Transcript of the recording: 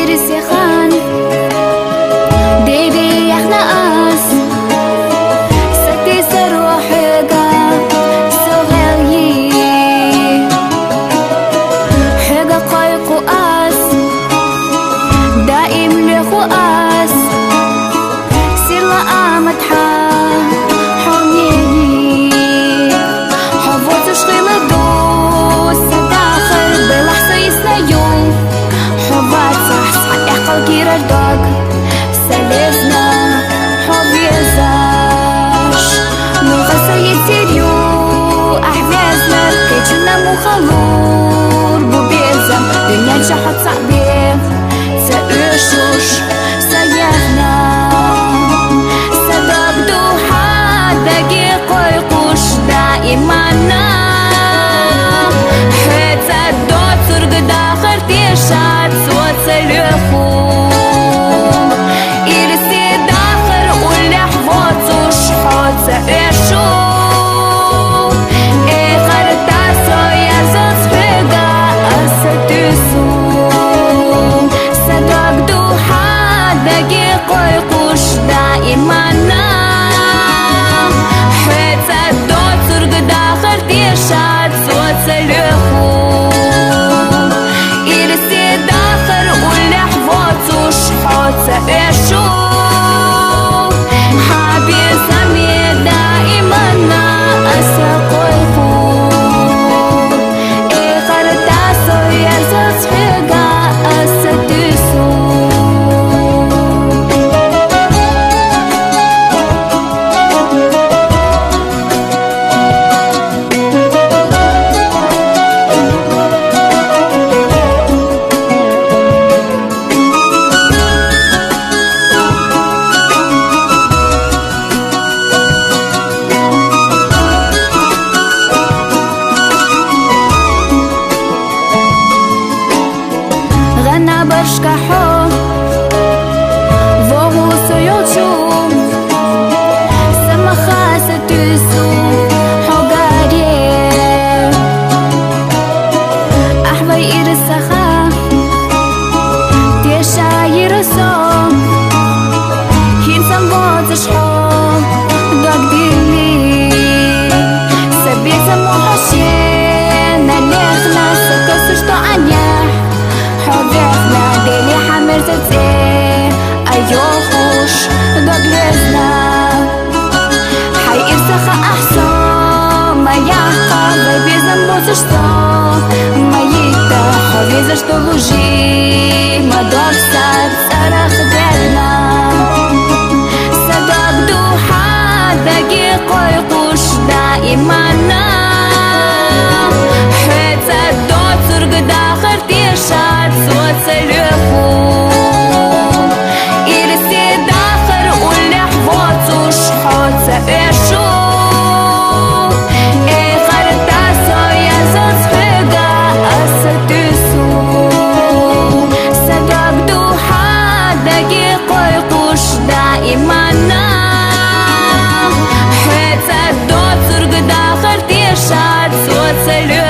يرسخان ديبي يحنا أس ستي سروحيقا سوغيي حيقا قايقو أس دائم لخو أس سيلا آمتحا حونيني حفوت شغيل دوس سداخل بلحظة يسنيو حبات صح صح يحقل كير الدوق سلسنا حب يزاش مغسى يتيريو أحفازنا كيتنا مخلور ببيزم دنيا تشحط صعبين سأشوش سيحنا سبب دوحة دقيقة يقوش دائما حيث الدوت سرق داخل تيشات صوت سلخو إلسي داخل واللحظات وشحوت سأشو إخرتا سويا زوز حقا أستسو صدق دوحة دقيقة يقوش دائما حيث الدوت سرق داخل تيشات صوت سلخو إلسي داخل واللحظات وشحوت سأشو حابي سمير دائما أسقيفو إخرتا سويا زوز حقا أستسو غنى برشكحو وهو سيوتشو سما خاسة تسو حقاري أحبي إرسخا تيشا يرسو هينسان بوتشحو دوك ديلي سبيت موحشين نليخنا سكسوش تو أنيح حبيبنا ديلي حمر تتسي أيوخوش دوغلزنا حي إرسخة أحسن ما يحقا غيبي زنبوتش صو ما يتح حبيزة شتو لوجي ما دوكسات سرخ ديرنا سبب دوحة دقيقة يقوش دائما حيث الدوت سرق داخل تيشات صوت سلخو إلسي داخل واللحظات وشحوت سأشو إخرتا سويا زوز حقا أستسو سبب دوحة دقيقة يقوش دائما حيث الدوت سرق داخل تيشات صوت سلخو